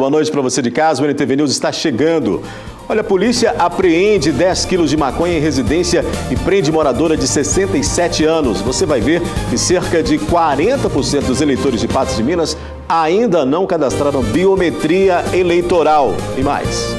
boa noite para você de casa. O NTV News está chegando. Olha, a polícia apreende 10 quilos de maconha em residência e prende moradora de 67 anos. Você vai ver que cerca de 40% dos eleitores de Patos de Minas ainda não cadastraram biometria eleitoral. E mais.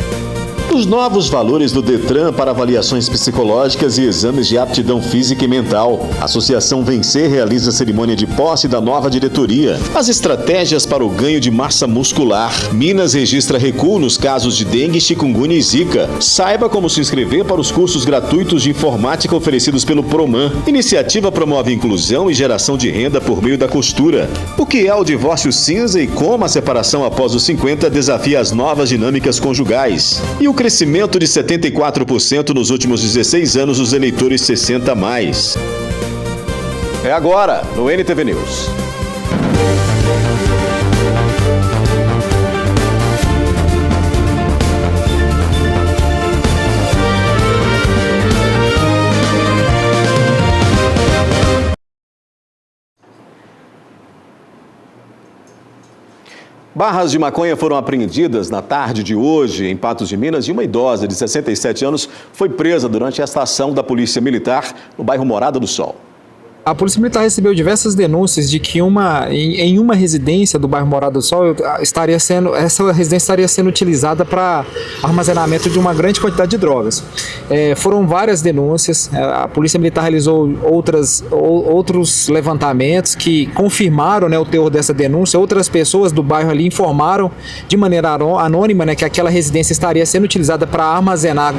Os novos valores do Detran para avaliações psicológicas e exames de aptidão física e mental. A Associação Vencer realiza a cerimônia de posse da nova diretoria. As estratégias para o ganho de massa muscular. Minas registra recuo nos casos de dengue, chikungunya e zika. Saiba como se inscrever para os cursos gratuitos de informática oferecidos pelo Proman. Iniciativa promove inclusão e geração de renda por meio da costura. O que é o divórcio cinza e como a separação após os 50 desafia as novas dinâmicas conjugais. E o crescimento de 74% nos últimos 16 anos dos eleitores 60 a mais. É agora, no NTV News. Barras de maconha foram apreendidas na tarde de hoje em Patos de Minas e uma idosa de 67 anos foi presa durante esta ação da Polícia Militar no bairro Morada do Sol. A Polícia Militar recebeu diversas denúncias de que em uma residência do bairro Morada do Sol essa residência estaria sendo utilizada para armazenamento de uma grande quantidade de drogas. Foram várias denúncias, a Polícia Militar realizou outros levantamentos que confirmaram, né, o teor dessa denúncia. Outras pessoas do bairro ali informaram de maneira anônima, né, que aquela residência estaria sendo utilizada para armazenar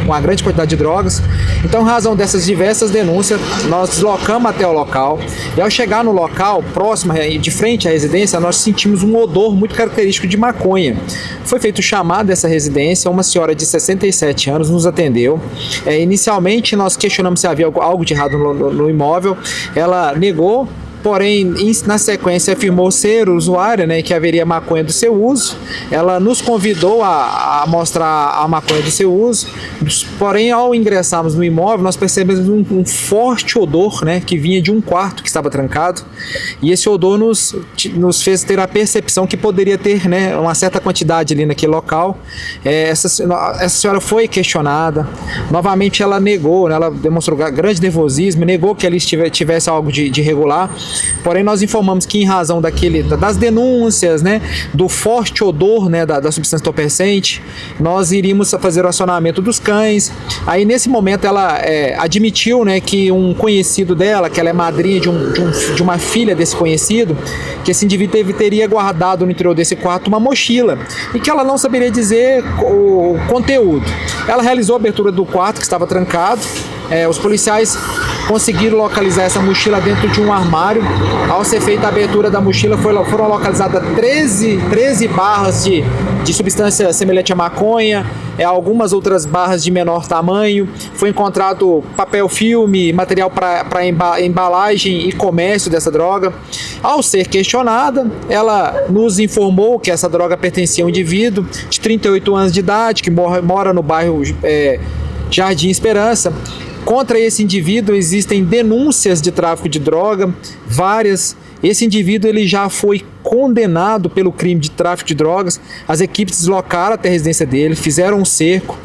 uma grande quantidade de drogas. Então, em razão dessas diversas denúncias, nós deslocamos até o local, e ao chegar no local, próximo, de frente à residência, nós sentimos um odor muito característico de maconha. Foi feito o chamado dessa residência, uma senhora de 67 anos nos atendeu. Inicialmente, nós questionamos se havia algo de errado no imóvel, ela negou. Porém, na sequência, afirmou ser usuária, né, que haveria maconha do seu uso. Ela nos convidou a mostrar a maconha do seu uso. Porém, ao ingressarmos no imóvel, nós percebemos um forte odor, né, que vinha de um quarto que estava trancado. E esse odor nos fez ter a percepção que poderia ter, né, uma certa quantidade ali naquele local. Essa senhora foi questionada. Novamente, ela negou, né, ela demonstrou grande nervosismo, negou que ali tivesse algo de irregular. Porém, nós informamos que em razão das denúncias, né, do forte odor, né, da substância entorpecente, nós iríamos fazer o acionamento dos cães. Aí, nesse momento, ela admitiu, né, que um conhecido dela, que ela é madrinha de uma filha desse conhecido, que esse indivíduo teria guardado no interior desse quarto uma mochila e que ela não saberia dizer o conteúdo. Ela realizou a abertura do quarto, que estava trancado. Os policiais conseguiram localizar essa mochila dentro de um armário. Ao ser feita a abertura da mochila, foram localizadas 13 barras de substância semelhante à maconha, algumas outras barras de menor tamanho. Foi encontrado papel filme, material para embalagem e comércio dessa droga. Ao ser questionada, ela nos informou que essa droga pertencia a um indivíduo de 38 anos de idade, que mora no bairro Jardim Esperança. Contra esse indivíduo existem denúncias de tráfico de droga, várias. Esse indivíduo ele já foi condenado pelo crime de tráfico de drogas. As equipes deslocaram até a residência dele, fizeram um cerco.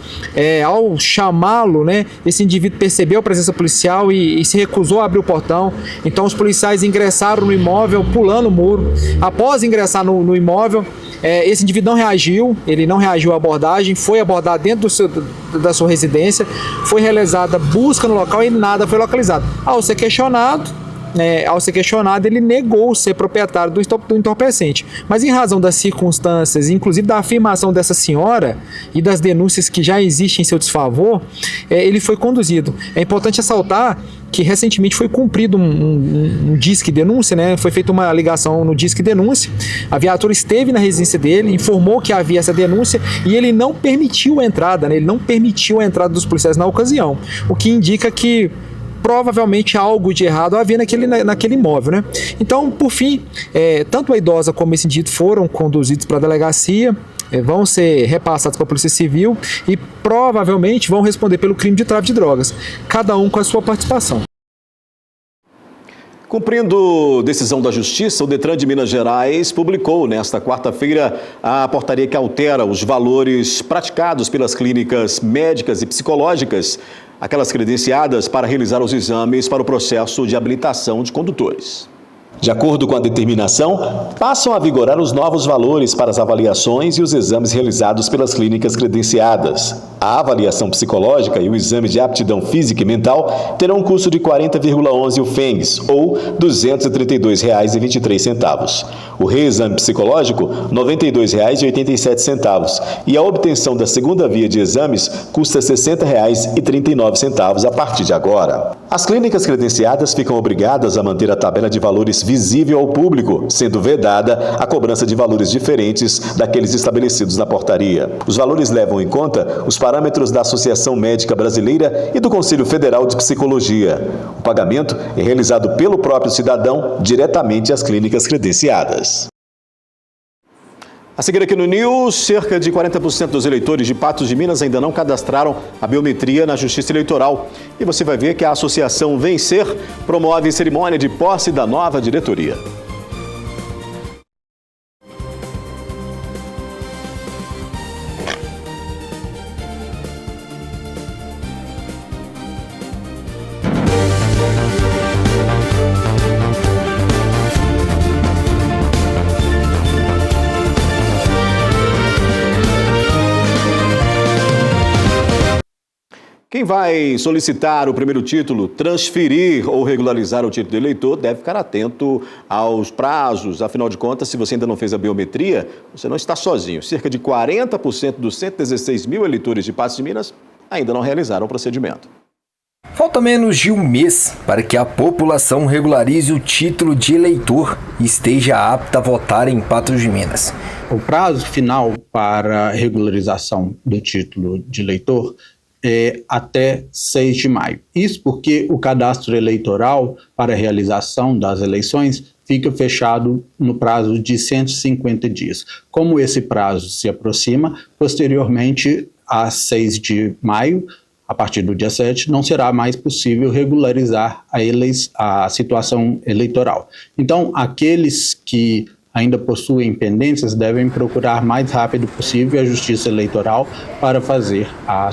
Ao chamá-lo, né, esse indivíduo percebeu a presença policial e se recusou a abrir o portão. Então os policiais ingressaram no imóvel pulando o muro. Após ingressar no imóvel, esse indivíduo não reagiu, ele não reagiu à abordagem, foi abordado dentro da sua residência, foi realizada busca no local e nada foi localizado. Ao ser questionado, ele negou ser proprietário do entorpecente. Mas em razão das circunstâncias, inclusive da afirmação dessa senhora e das denúncias que já existem em seu desfavor, ele foi conduzido. É importante ressaltar que recentemente foi cumprido um disque denúncia, né? Foi feita uma ligação no disque denúncia. A viatura esteve na residência dele, informou que havia essa denúncia e ele não permitiu a entrada, né? Ele não permitiu a entrada dos policiais na ocasião, o que indica que provavelmente algo de errado havia naquele imóvel, né? Então, por fim, tanto a idosa como esse indivíduo foram conduzidos para a delegacia, vão ser repassados para a Polícia Civil e provavelmente vão responder pelo crime de tráfico de drogas, cada um com a sua participação. Cumprindo decisão da Justiça, o Detran de Minas Gerais publicou nesta quarta-feira a portaria que altera os valores praticados pelas clínicas médicas e psicológicas, aquelas credenciadas para realizar os exames para o processo de habilitação de condutores. De acordo com a determinação, passam a vigorar os novos valores para as avaliações e os exames realizados pelas clínicas credenciadas. A avaliação psicológica e o exame de aptidão física e mental terão um custo de 40,11 UFENGs, ou R$ 232,23. O reexame psicológico, R$ 92,87. E a obtenção da segunda via de exames custa R$ 60,39 a partir de agora. As clínicas credenciadas ficam obrigadas a manter a tabela de valores visível ao público, sendo vedada a cobrança de valores diferentes daqueles estabelecidos na portaria. Os valores levam em conta os parâmetros da Associação Médica Brasileira e do Conselho Federal de Psicologia. O pagamento é realizado pelo próprio cidadão diretamente às clínicas credenciadas. A seguir aqui no News, cerca de 40% dos eleitores de Patos de Minas ainda não cadastraram a biometria na Justiça Eleitoral. E você vai ver que a Associação Vencer promove cerimônia de posse da nova diretoria. Quem vai solicitar o primeiro título, transferir ou regularizar o título de eleitor, deve ficar atento aos prazos. Afinal de contas, se você ainda não fez a biometria, você não está sozinho. Cerca de 40% dos 116 mil eleitores de Patos de Minas ainda não realizaram o procedimento. Falta menos de um mês para que a população regularize o título de eleitor e esteja apta a votar em Patos de Minas. O prazo final para regularização do título de eleitor é até 6 de maio. Isso porque o cadastro eleitoral para a realização das eleições fica fechado no prazo de 150 dias. Como esse prazo se aproxima, posteriormente, a 6 de maio, a partir do dia 7, não será mais possível regularizar a situação eleitoral. Então, aqueles que ainda possuem pendências devem procurar mais rápido possível a Justiça Eleitoral para fazer a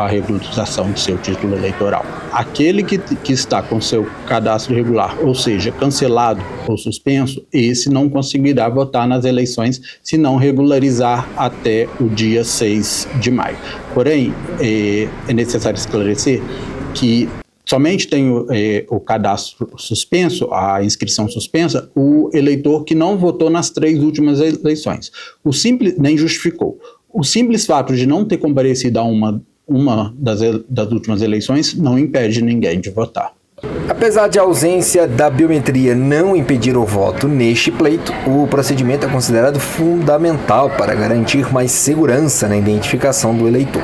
regularização do seu título eleitoral. Aquele que está com seu cadastro irregular, ou seja, cancelado ou suspenso, esse não conseguirá votar nas eleições se não regularizar até o dia 6 de maio. Porém, é necessário esclarecer que somente tem o cadastro suspenso, a inscrição suspensa, o eleitor que não votou nas 3 últimas eleições. Nem justificou. O simples fato de não ter comparecido a uma das últimas eleições não impede ninguém de votar. Apesar de a ausência da biometria não impedir o voto neste pleito, o procedimento é considerado fundamental para garantir mais segurança na identificação do eleitor,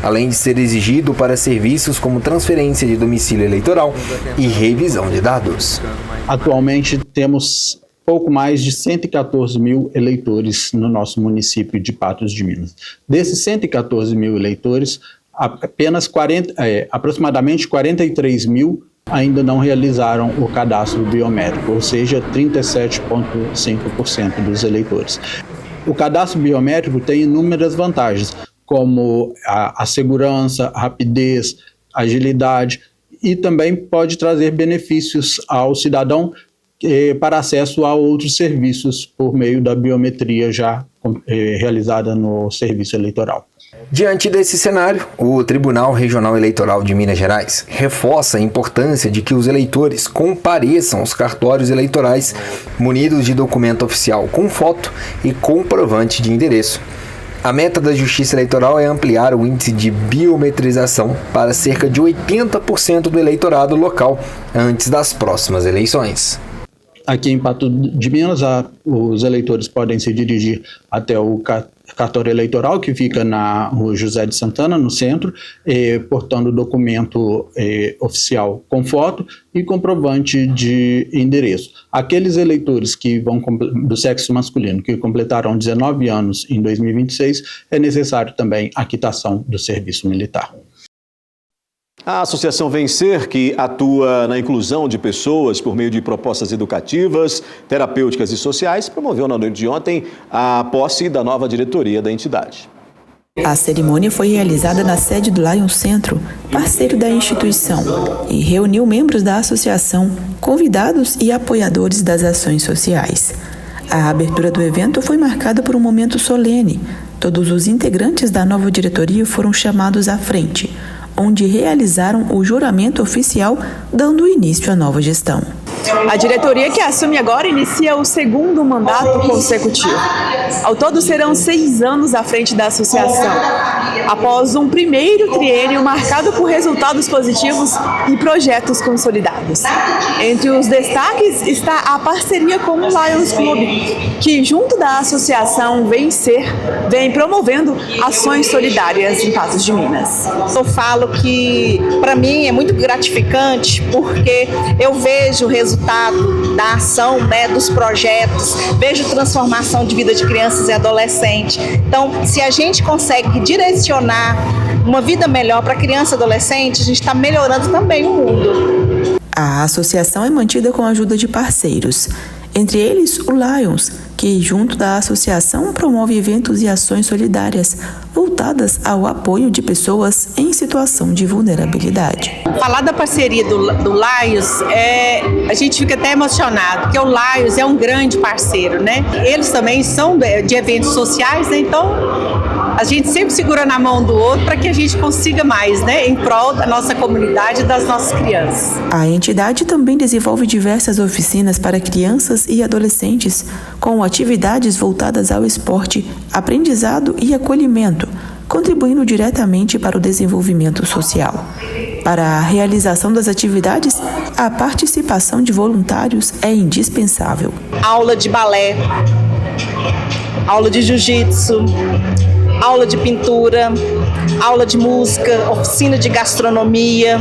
além de ser exigido para serviços como transferência de domicílio eleitoral e revisão de dados. Atualmente temos pouco mais de 114 mil eleitores no nosso município de Patos de Minas. Desses 114 mil eleitores, aproximadamente 43 mil ainda não realizaram o cadastro biométrico, ou seja, 37,5% dos eleitores. O cadastro biométrico tem inúmeras vantagens, como a segurança, a rapidez, a agilidade, e também pode trazer benefícios ao cidadão para acesso a outros serviços por meio da biometria já realizada no serviço eleitoral. Diante desse cenário, o Tribunal Regional Eleitoral de Minas Gerais reforça a importância de que os eleitores compareçam aos cartórios eleitorais munidos de documento oficial com foto e comprovante de endereço. A meta da Justiça Eleitoral é ampliar o índice de biometrização para cerca de 80% do eleitorado local antes das próximas eleições. Aqui em Patos de Minas, os eleitores podem se dirigir até o cartório eleitoral, que fica na Rua José de Santana, no centro, portando documento oficial com foto e comprovante de endereço. Aqueles eleitores que vão do sexo masculino, que completaram 19 anos em 2026, é necessário também a quitação do serviço militar. A Associação Vencer, que atua na inclusão de pessoas por meio de propostas educativas, terapêuticas e sociais, promoveu na noite de ontem a posse da nova diretoria da entidade. A cerimônia foi realizada na sede do Lions Centro, parceiro da instituição, e reuniu membros da associação, convidados e apoiadores das ações sociais. A abertura do evento foi marcada por um momento solene. Todos os integrantes da nova diretoria foram chamados à frente, onde realizaram o juramento oficial, dando início à nova gestão. A diretoria que assume agora inicia o segundo mandato consecutivo. Ao todo serão 6 anos à frente da associação, após um primeiro triênio marcado por resultados positivos e projetos consolidados. Entre os destaques está a parceria com o Lions Club, que junto da associação Vencer, vem promovendo ações solidárias em Patos de Minas. Eu falo que para mim é muito gratificante porque eu vejo o resultado da ação, dos projetos, vejo transformação de vida de crianças e adolescentes. Então, se a gente consegue direcionar uma vida melhor para criança e adolescente, a gente está melhorando também o mundo. A associação é mantida com a ajuda de parceiros, entre eles o Lions, que junto da associação promove eventos e ações solidárias voltadas ao apoio de pessoas em situação de vulnerabilidade. Falar da parceria do Lions, a gente fica até emocionado, porque o Lions é um grande parceiro, né? Eles também são de eventos sociais, né? Então a gente sempre segura na mão do outro para que a gente consiga mais, né? Em prol da nossa comunidade e das nossas crianças. A entidade também desenvolve diversas oficinas para crianças e adolescentes, com atividades voltadas ao esporte, aprendizado e acolhimento, contribuindo diretamente para o desenvolvimento social. Para a realização das atividades, a participação de voluntários é indispensável. Aula de balé, aula de jiu-jitsu, aula de pintura, aula de música, oficina de gastronomia,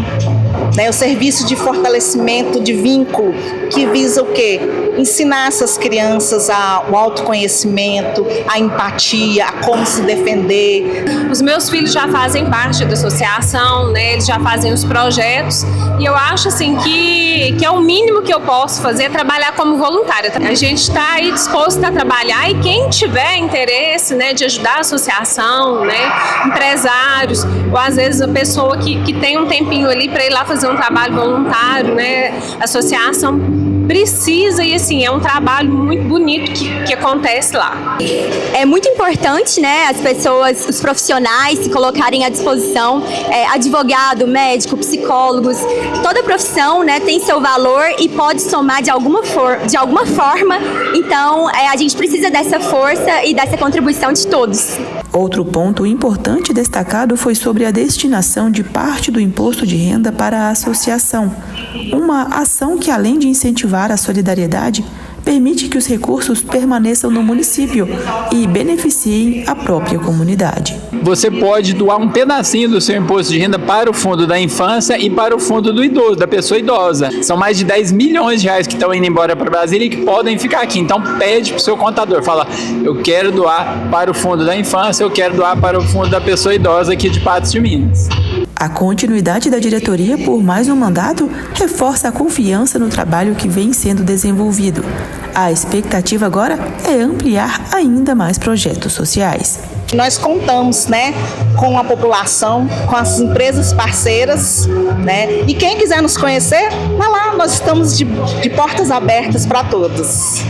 o serviço de fortalecimento de vínculo, que visa o quê? Ensinar essas crianças o autoconhecimento, a empatia, a como se defender. Os meus filhos já fazem parte da associação, né? Eles já fazem os projetos e eu acho assim que é o mínimo que eu posso fazer, é trabalhar como voluntária. A gente está aí disposto a trabalhar e quem tiver interesse, né, de ajudar a associação, né, empresários, ou às vezes a pessoa que tem um tempinho ali para ir lá fazer um trabalho voluntário, né, a associação precisa e assim, é um trabalho muito bonito que acontece lá. É muito importante, né, as pessoas, os profissionais se colocarem à disposição, advogado, médico, psicólogos, toda profissão, né, tem seu valor e pode somar de alguma forma, então a gente precisa dessa força e dessa contribuição de todos. Outro ponto importante destacado foi sobre a destinação de parte do imposto de renda para a associação, uma ação que, além de incentivar a solidariedade, permite que os recursos permaneçam no município e beneficiem a própria comunidade. Você pode doar um pedacinho do seu imposto de renda para o fundo da infância e para o fundo do idoso, da pessoa idosa. São mais de 10 milhões de reais que estão indo embora para Brasília e que podem ficar aqui. Então pede para o seu contador, fala, eu quero doar para o fundo da infância, eu quero doar para o fundo da pessoa idosa aqui de Patos de Minas. A continuidade da diretoria por mais um mandato reforça a confiança no trabalho que vem sendo desenvolvido. A expectativa agora é ampliar ainda mais projetos sociais. Nós contamos, com a população, com as empresas parceiras, e quem quiser nos conhecer, vai lá, nós estamos de portas abertas para todos.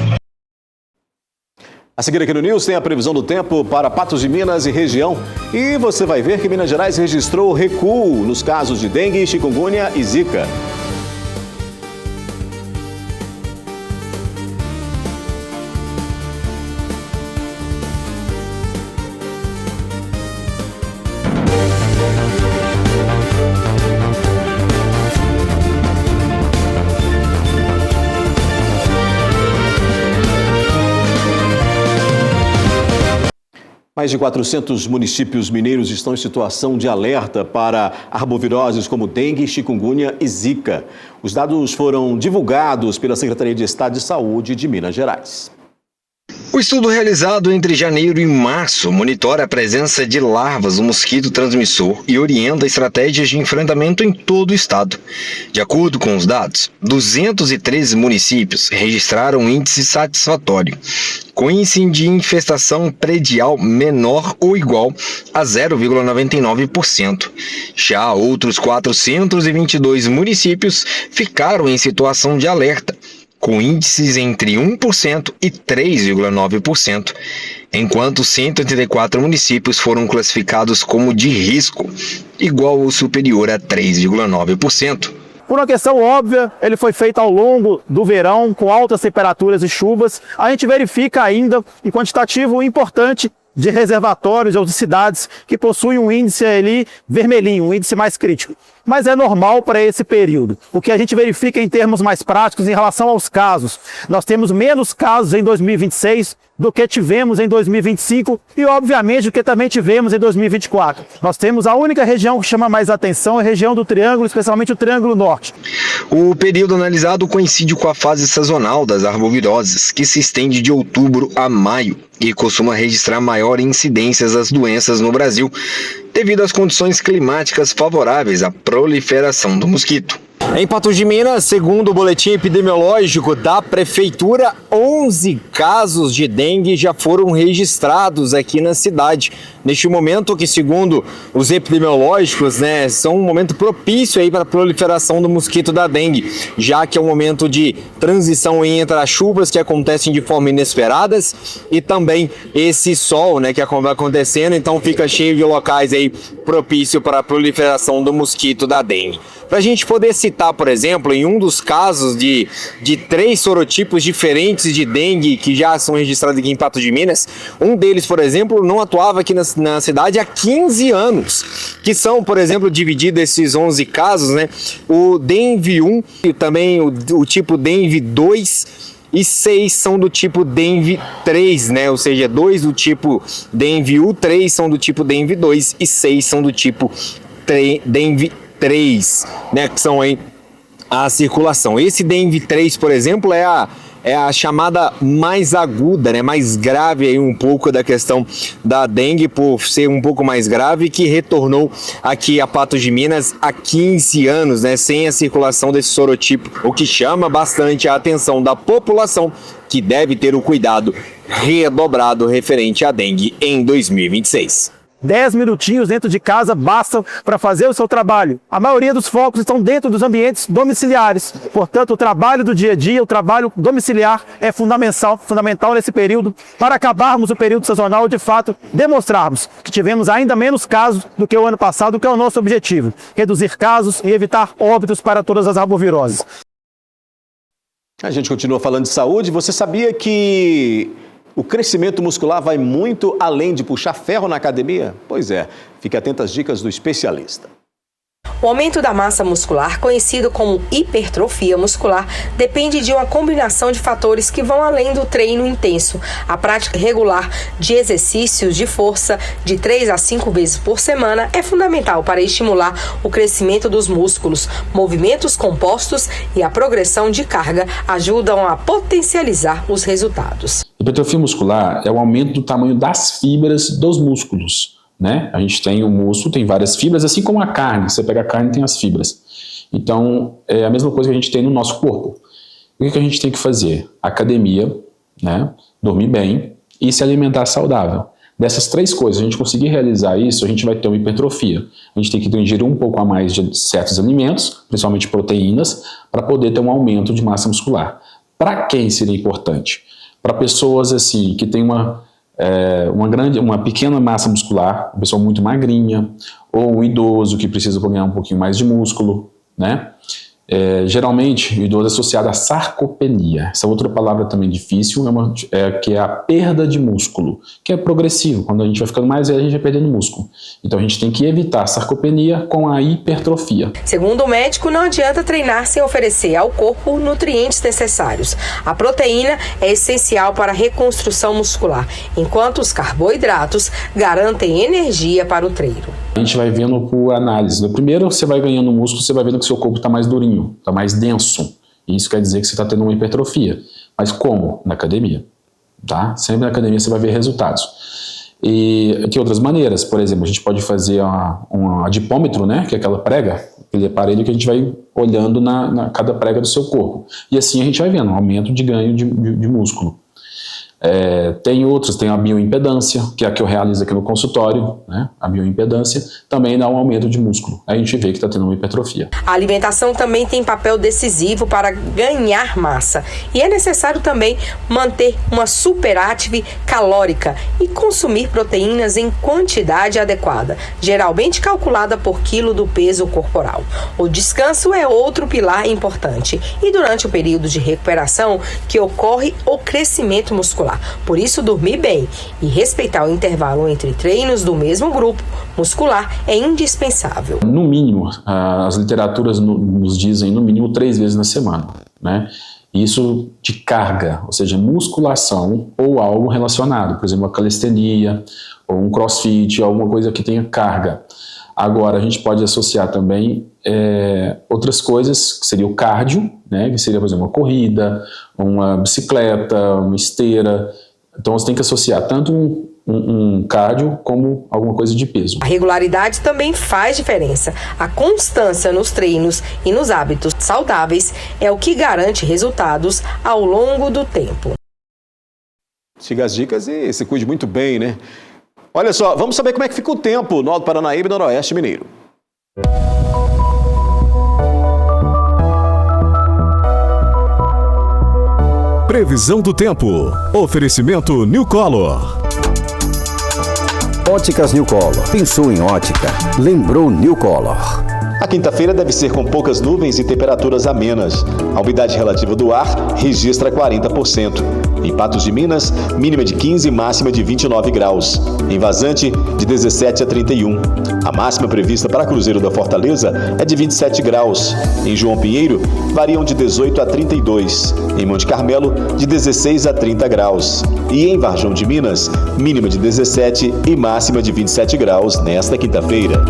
A seguir aqui no News tem a previsão do tempo para Patos de Minas e região. E você vai ver que Minas Gerais registrou recuo nos casos de dengue, chikungunya e zika. Mais de 400 municípios mineiros estão em situação de alerta para arboviroses como dengue, chikungunya e zika. Os dados foram divulgados pela Secretaria de Estado de Saúde de Minas Gerais. O estudo realizado entre janeiro e março monitora a presença de larvas do mosquito transmissor e orienta estratégias de enfrentamento em todo o estado. De acordo com os dados, 213 municípios registraram um índice satisfatório, com índice de infestação predial menor ou igual a 0,99%. Já outros 422 municípios ficaram em situação de alerta, com índices entre 1% e 3,9%, enquanto 184 municípios foram classificados como de risco, igual ou superior a 3,9%. Por uma questão óbvia, ele foi feito ao longo do verão, com altas temperaturas e chuvas. A gente verifica ainda um quantitativo importante de reservatórios ou de cidades que possuem um índice ali vermelhinho, um índice mais crítico. Mas é normal para esse período. O que a gente verifica em termos mais práticos em relação aos casos. Nós temos menos casos em 2026 do que tivemos em 2025 e, obviamente, do que também tivemos em 2024. Nós temos a única região que chama mais atenção, a região do Triângulo, especialmente o Triângulo Norte. O período analisado coincide com a fase sazonal das arboviroses, que se estende de outubro a maio e costuma registrar maior incidência das doenças no Brasil, devido às condições climáticas favoráveis à proliferação do mosquito. Em Patos de Minas, segundo o boletim epidemiológico da Prefeitura, 11 casos de dengue já foram registrados aqui na cidade. Neste momento que, segundo os epidemiológicos, são um momento propício aí para a proliferação do mosquito da dengue, já que é um momento de transição entre as chuvas que acontecem de forma inesperadas e também esse sol, que vai acontecendo, então fica cheio de locais aí propício para a proliferação do mosquito da dengue. Para a gente poder citar, por exemplo, em um dos casos de 3 sorotipos diferentes de dengue que já são registrados aqui em Patos de Minas, um deles, por exemplo, não atuava aqui na cidade há 15 anos, que são, por exemplo, divididos esses 11 casos, o Dengue 1 e também o tipo Dengue 2, e 6 são do tipo Dengue 3, ou seja, 2 do tipo Dengue 1, 3 são do tipo Dengue 2 e 6 são do tipo Dengue 3, que são aí a circulação. Esse Dengue 3, por exemplo, é a chamada mais aguda, mais grave aí um pouco da questão da dengue, por ser um pouco mais grave, que retornou aqui a Patos de Minas há 15 anos, sem a circulação desse sorotipo, o que chama bastante a atenção da população, que deve ter o cuidado redobrado referente à dengue em 2026. 10 minutinhos dentro de casa bastam para fazer o seu trabalho. A maioria dos focos estão dentro dos ambientes domiciliares. Portanto, o trabalho do dia a dia, o trabalho domiciliar é fundamental nesse período para acabarmos o período sazonal e, de fato, demonstrarmos que tivemos ainda menos casos do que o ano passado, que é o nosso objetivo. Reduzir casos e evitar óbitos para todas as arboviroses. A gente continua falando de saúde. Você sabia que o crescimento muscular vai muito além de puxar ferro na academia? Pois é, fique atento às dicas do especialista. O aumento da massa muscular, conhecido como hipertrofia muscular, depende de uma combinação de fatores que vão além do treino intenso. A prática regular de exercícios de força de 3 a 5 vezes por semana é fundamental para estimular o crescimento dos músculos. Movimentos compostos e a progressão de carga ajudam a potencializar os resultados. Hipertrofia muscular é o aumento do tamanho das fibras dos músculos. A gente tem o músculo, tem várias fibras, assim como a carne. Você pega a carne e tem as fibras. Então, é a mesma coisa que a gente tem no nosso corpo. O que a gente tem que fazer? Academia, dormir bem e se alimentar saudável. Dessas 3 coisas, a gente conseguir realizar isso, a gente vai ter uma hipertrofia. A gente tem que ingerir um pouco a mais de certos alimentos, principalmente proteínas, para poder ter um aumento de massa muscular. Para quem seria importante? Para pessoas assim, que têm uma pequena massa muscular, uma pessoa muito magrinha, ou um idoso que precisa ganhar um pouquinho mais de músculo, Geralmente, o idoso é associado à sarcopenia. Essa outra palavra também difícil, que é a perda de músculo, que é progressivo. Quando a gente vai ficando mais velho, a gente vai perdendo músculo. Então a gente tem que evitar a sarcopenia com a hipertrofia. Segundo o médico, não adianta treinar sem oferecer ao corpo nutrientes necessários. A proteína é essencial para a reconstrução muscular, enquanto os carboidratos garantem energia para o treino. A gente vai vendo por análise. No primeiro, você vai ganhando músculo, você vai vendo que seu corpo está mais durinho, está mais denso. E isso quer dizer que você está tendo uma hipertrofia. Mas como? Na academia. tá? Sempre na academia você vai ver resultados. E que outras maneiras? Por exemplo, a gente pode fazer um adipômetro, né? Que é aquela prega, aquele aparelho que a gente vai olhando na cada prega do seu corpo. E assim a gente vai vendo um aumento de ganho de músculo. Tem outros, tem a bioimpedância, que é a que eu realizo aqui no consultório, né? A bioimpedância também dá um aumento de músculo. Aí a gente vê que está tendo uma hipertrofia. A alimentação também tem papel decisivo para ganhar massa e é necessário também manter uma superávit calórica e consumir proteínas em quantidade adequada, geralmente calculada por quilo do peso corporal. O descanso é outro pilar importante e durante o período de recuperação que ocorre o crescimento muscular. Por isso, dormir bem e respeitar o intervalo entre treinos do mesmo grupo muscular é indispensável. No mínimo, as literaturas nos dizem no mínimo 3 vezes na semana, né? Isso de carga, ou seja, musculação ou algo relacionado, por exemplo, a calistenia ou um crossfit, alguma coisa que tenha carga. Agora, a gente pode associar também outras coisas, que seria o cardio, né, que seria, por exemplo, uma corrida, uma bicicleta, uma esteira. Então, você tem que associar tanto um cardio como alguma coisa de peso. A regularidade também faz diferença. A constância nos treinos e nos hábitos saudáveis é o que garante resultados ao longo do tempo. Siga as dicas e se cuide muito bem, né? Olha só, vamos saber como é que fica o tempo no Alto Paranaíba e Noroeste Mineiro. Previsão do tempo. Oferecimento New Color. Óticas New Color. Pensou em ótica? Lembrou New Color. A quinta-feira deve ser com poucas nuvens e temperaturas amenas. A umidade relativa do ar registra 40%. Em Patos de Minas, mínima de 15 e máxima de 29 graus. Em Vazante, de 17 a 31. A máxima prevista para Cruzeiro da Fortaleza é de 27 graus. Em João Pinheiro, variam de 18 a 32. Em Monte Carmelo, de 16 a 30 graus. E em Varjão de Minas, mínima de 17 e máxima de 27 graus nesta quinta-feira.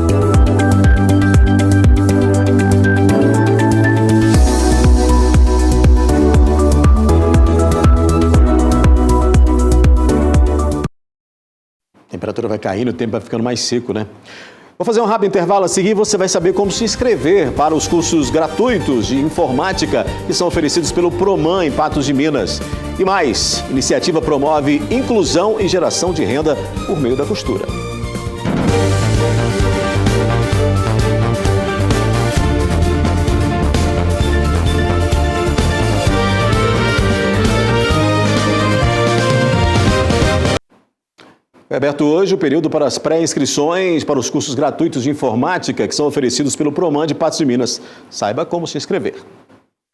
A temperatura vai caindo, o tempo vai ficando mais seco, né? Vou fazer um rápido intervalo a seguir, você vai saber como se inscrever para os cursos gratuitos de informática que são oferecidos pelo Proman em Patos de Minas. E mais, a iniciativa promove inclusão e geração de renda por meio da costura. É aberto hoje o período para as pré-inscrições para os cursos gratuitos de informática que são oferecidos pelo Proman de Patos de Minas. Saiba como se inscrever.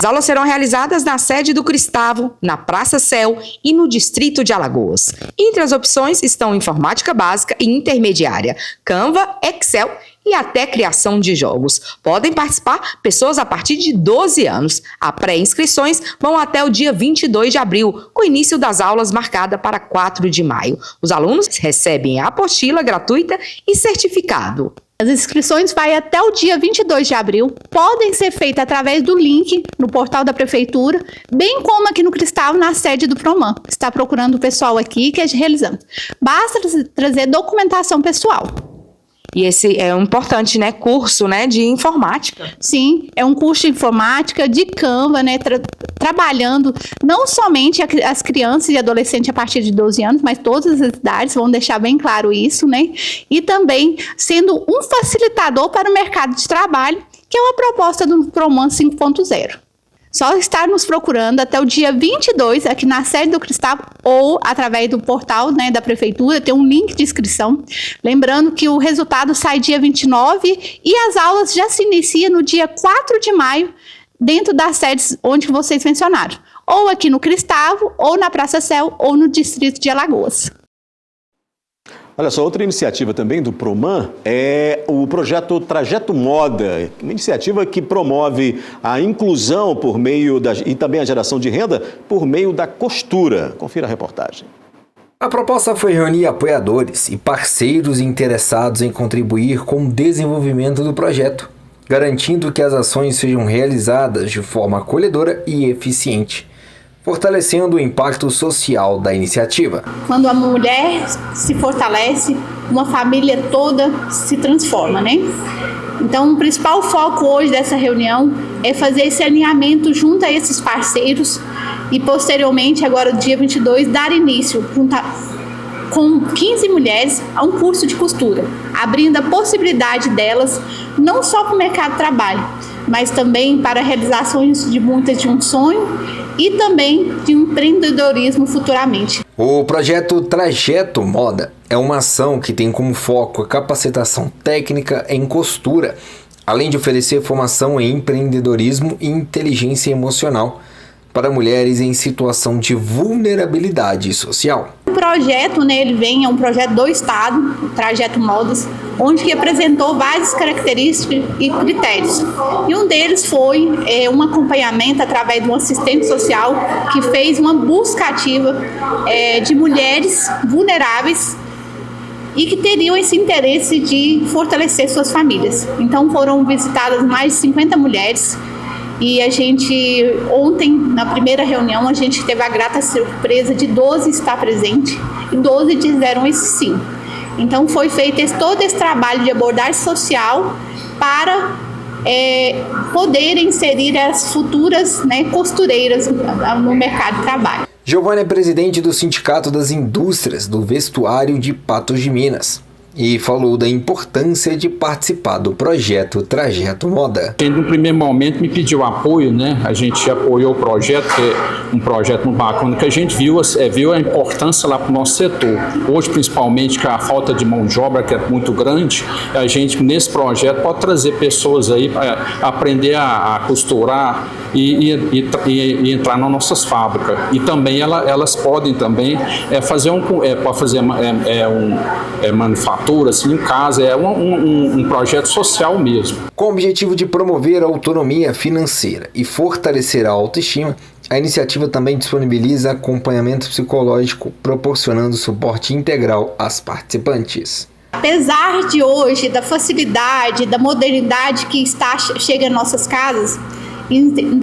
As aulas serão realizadas na sede do Cristavo, na Praça Céu e no Distrito de Alagoas. Entre as opções estão informática básica e intermediária, Canva, Excel e até criação de jogos. Podem participar pessoas a partir de 12 anos. As pré-inscrições vão até o dia 22 de abril, com o início das aulas marcada para 4 de maio. Os alunos recebem a apostila gratuita e certificado. As inscrições vão até o dia 22 de abril, podem ser feitas através do link no portal da Prefeitura, bem como aqui no Cristal, na sede do Proman. Está procurando o pessoal aqui que é realizando. Basta trazer documentação pessoal. E esse é um importante, né, curso, né, de informática. Sim, é um curso de informática, de Canva, né, trabalhando não somente as crianças e adolescentes a partir de 12 anos, mas todas as idades, vão deixar bem claro isso, né, e também sendo um facilitador para o mercado de trabalho, que é uma proposta do Proman 5.0. Só estar nos procurando até o dia 22 aqui na sede do Cristal ou através do portal, né, da Prefeitura, tem um link de inscrição. Lembrando que o resultado sai dia 29 e as aulas já se iniciam no dia 4 de maio, dentro das sedes onde vocês mencionaram. Ou aqui no Cristavo, ou na Praça Céu, ou no Distrito de Alagoas. Olha só, outra iniciativa também do Proman é o projeto Trajeto Moda, uma iniciativa que promove a inclusão por meio e também a geração de renda por meio da costura. Confira a reportagem. A proposta foi reunir apoiadores e parceiros interessados em contribuir com o desenvolvimento do projeto, garantindo que as ações sejam realizadas de forma acolhedora e eficiente. fortalecendo o impacto social da iniciativa. Quando a mulher se fortalece, uma família toda se transforma, né? Então, o principal foco hoje dessa reunião é fazer esse alinhamento junto a esses parceiros e, posteriormente, agora dia 22, dar início com 15 mulheres a um curso de costura, abrindo a possibilidade delas não só para o mercado de trabalho, mas também para realizações de muitas de um sonho e também de empreendedorismo futuramente. O projeto Trajeto Moda é uma ação que tem como foco a capacitação técnica em costura, além de oferecer formação em empreendedorismo e inteligência emocional para mulheres em situação de vulnerabilidade social. O projeto, ele é um projeto do Estado, o Trajeto Modas, onde que apresentou várias características e critérios. E um deles foi um acompanhamento através de um assistente social que fez uma busca ativa de mulheres vulneráveis e que teriam esse interesse de fortalecer suas famílias. Então foram visitadas mais de 50 mulheres. E a gente, ontem, na primeira reunião, a gente teve a grata surpresa de 12 estar presente e 12 disseram esse sim. Então foi feito todo esse trabalho de abordagem social para poder inserir as futuras costureiras no mercado de trabalho. Giovana é presidente do Sindicato das Indústrias do Vestuário de Patos de Minas e falou da importância de participar do projeto Trajeto Moda. No primeiro momento me pediu apoio, né? A gente apoiou o projeto, que é um projeto muito bacana, que a gente viu a importância lá para o nosso setor. Hoje, principalmente, com a falta de mão de obra, que é muito grande, a gente, nesse projeto, pode trazer pessoas aí para aprender a costurar e entrar nas nossas fábricas. E também elas podem também fazer manufatura, assim, em casa, é um projeto social mesmo. Com o objetivo de promover a autonomia financeira e fortalecer a autoestima, a iniciativa também disponibiliza acompanhamento psicológico, proporcionando suporte integral às participantes. Apesar de hoje, da facilidade, da modernidade que chega em nossas casas,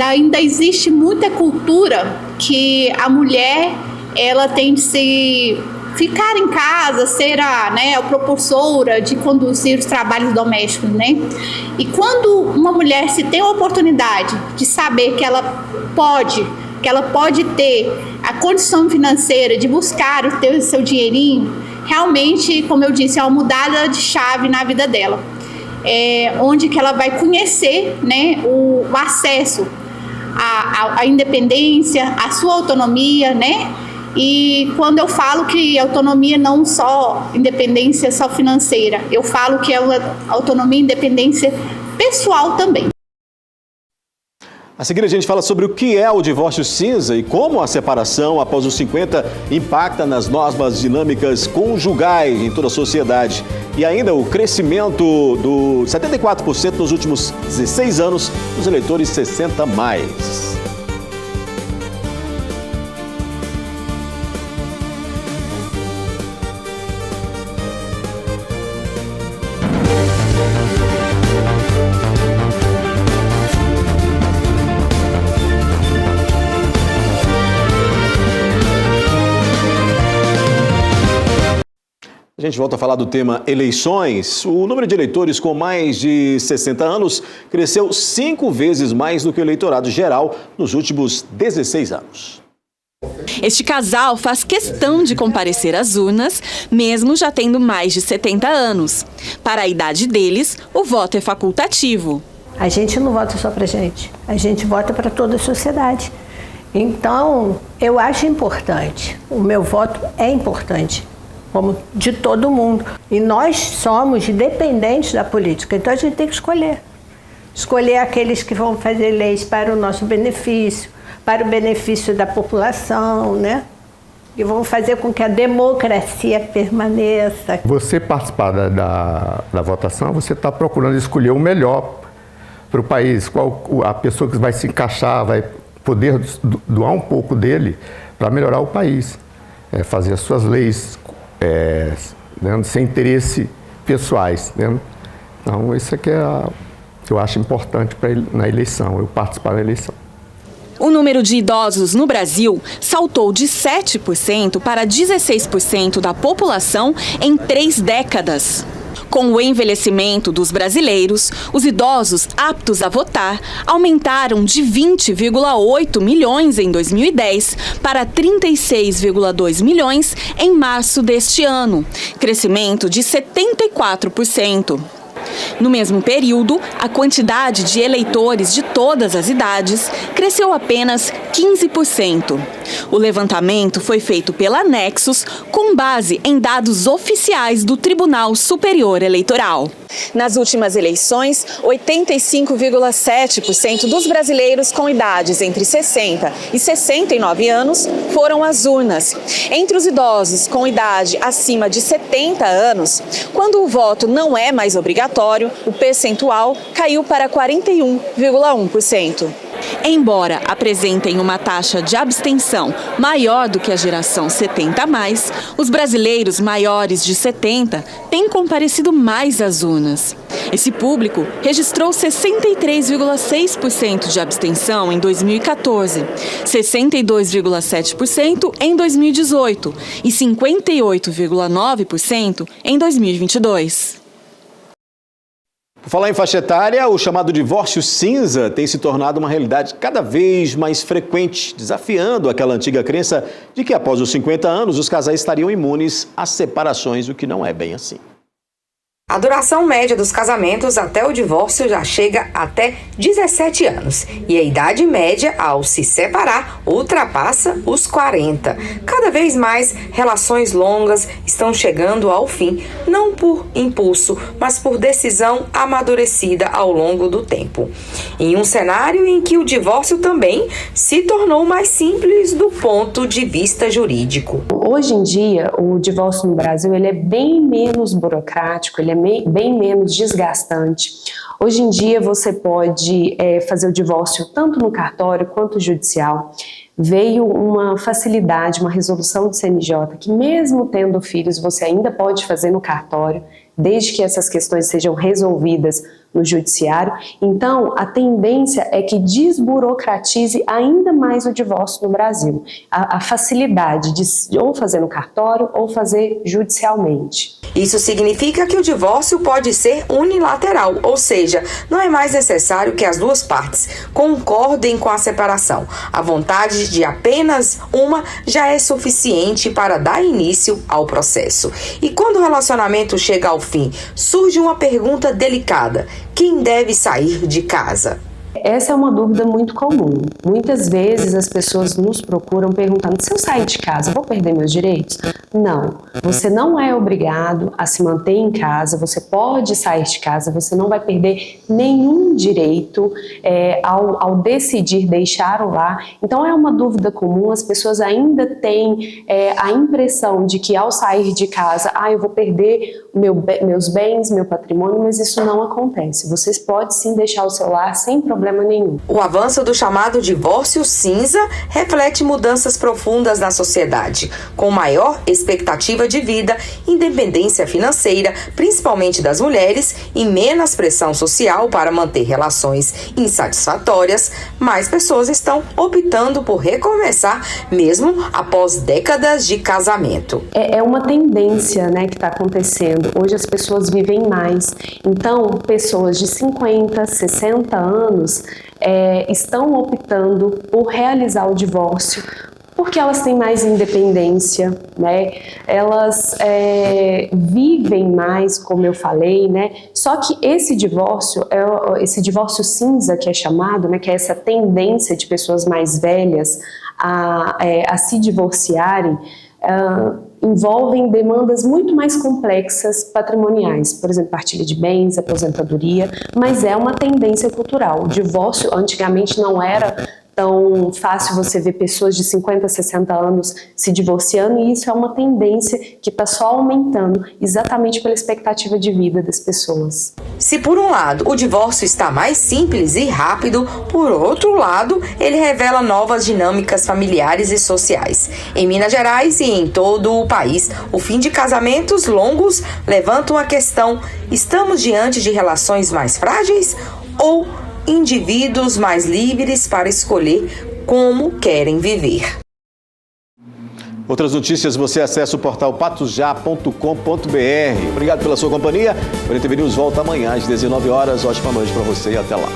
ainda existe muita cultura que a mulher ela tem de se ficar em casa, ser a propulsora de conduzir os trabalhos domésticos, né? E quando uma mulher se tem a oportunidade de saber que ela pode ter a condição financeira de buscar ter o seu dinheirinho, realmente, como eu disse, é uma mudada de chave na vida dela. Onde que ela vai conhecer, o acesso à independência, à sua autonomia, E quando eu falo que autonomia não só independência só financeira, eu falo que é uma autonomia e independência pessoal também. A seguir a gente fala sobre o que é o divórcio cinza e como a separação após os 50 impacta nas novas dinâmicas conjugais em toda a sociedade. E ainda o crescimento do 74% nos últimos 16 anos dos eleitores 60+. A gente volta a falar do tema eleições. O número de eleitores com mais de 60 anos cresceu 5 vezes mais do que o eleitorado geral nos últimos 16 anos. Este casal faz questão de comparecer às urnas, mesmo já tendo mais de 70 anos. Para a idade deles, o voto é facultativo. A gente não vota só para a gente, a gente vota para toda a sociedade. Então, eu acho importante, o meu voto é importante, como de todo mundo. E nós somos dependentes da política, então a gente tem que escolher. Escolher aqueles que vão fazer leis para o nosso benefício, para o benefício da população, E vão fazer com que a democracia permaneça. Você participar da votação, você está procurando escolher o melhor para o país, qual a pessoa que vai se encaixar, vai poder doar um pouco dele para melhorar o país, fazer as suas leis, sem interesse pessoais. Então, isso aqui eu acho importante na eleição, eu participar da eleição. O número de idosos no Brasil saltou de 7% para 16% da população em 3 décadas. Com o envelhecimento dos brasileiros, os idosos aptos a votar aumentaram de 20,8 milhões em 2010 para 36,2 milhões em março deste ano, crescimento de 74%. No mesmo período, a quantidade de eleitores de todas as idades cresceu apenas 15%. O levantamento foi feito pela Nexus com base em dados oficiais do Tribunal Superior Eleitoral. Nas últimas eleições, 85,7% dos brasileiros com idades entre 60 e 69 anos foram às urnas. Entre os idosos com idade acima de 70 anos, quando o voto não é mais obrigatório, o percentual caiu para 41,1%. Embora apresentem uma taxa de abstenção maior do que a geração 70+, os brasileiros maiores de 70 têm comparecido mais às urnas. Esse público registrou 63,6% de abstenção em 2014, 62,7% em 2018 e 58,9% em 2022. Por falar em faixa etária, o chamado divórcio cinza tem se tornado uma realidade cada vez mais frequente, desafiando aquela antiga crença de que após os 50 anos os casais estariam imunes às separações, o que não é bem assim. A duração média dos casamentos até o divórcio já chega até 17 anos e a idade média ao se separar ultrapassa os 40. Cada vez mais relações longas estão chegando ao fim, não por impulso, mas por decisão amadurecida ao longo do tempo. Em um cenário em que o divórcio também se tornou mais simples do ponto de vista jurídico. Hoje em dia, o divórcio no Brasil ele é bem menos burocrático, ele é bem menos desgastante. Hoje em dia você pode fazer o divórcio tanto no cartório quanto judicial. Veio uma facilidade, uma resolução do CNJ que mesmo tendo filhos você ainda pode fazer no cartório, desde que essas questões sejam resolvidas no judiciário. Então, a tendência é que desburocratize ainda mais o divórcio no Brasil. A facilidade de ou fazer no cartório ou fazer judicialmente. Isso significa que o divórcio pode ser unilateral, ou seja, não é mais necessário que as duas partes concordem com a separação. A vontade de apenas uma já é suficiente para dar início ao processo. E quando o relacionamento chega ao fim, surge uma pergunta delicada: quem deve sair de casa? Essa é uma dúvida muito comum. Muitas vezes as pessoas nos procuram perguntando: se eu sair de casa, vou perder meus direitos? Não, você não é obrigado a se manter em casa, você pode sair de casa, você não vai perder nenhum direito ao decidir deixar o lar. Então é uma dúvida comum, as pessoas ainda têm a impressão de que ao sair de casa, eu vou perder meus bens, meu patrimônio, mas isso não acontece. Vocês podem sim deixar o seu lar sem problema nenhum. O avanço do chamado divórcio cinza reflete mudanças profundas na sociedade, com maior expectativa de vida, independência financeira, principalmente das mulheres, e menos pressão social para manter relações insatisfatórias. Mais pessoas estão optando por recomeçar mesmo após décadas de casamento. É uma tendência, que está acontecendo. Hoje as pessoas vivem mais. Então, pessoas de 50, 60 anos estão optando por realizar o divórcio porque elas têm mais independência, Elas vivem mais, como eu falei, Só que esse divórcio cinza que é chamado, que é essa tendência de pessoas mais velhas a se divorciarem, envolvem demandas muito mais complexas patrimoniais, por exemplo, partilha de bens, aposentadoria, mas é uma tendência cultural. O divórcio antigamente não era tão fácil você ver pessoas de 50, 60 anos se divorciando, e isso é uma tendência que está só aumentando exatamente pela expectativa de vida das pessoas. Se por um lado o divórcio está mais simples e rápido, por outro lado ele revela novas dinâmicas familiares e sociais. Em Minas Gerais e em todo o país, o fim de casamentos longos levanta a questão: estamos diante de relações mais frágeis ou indivíduos mais livres para escolher como querem viver. Outras notícias você acessa o portal patosjá.com.br. Obrigado pela sua companhia. O NTV News volta amanhã às 19 horas. Ótima noite para você e até lá.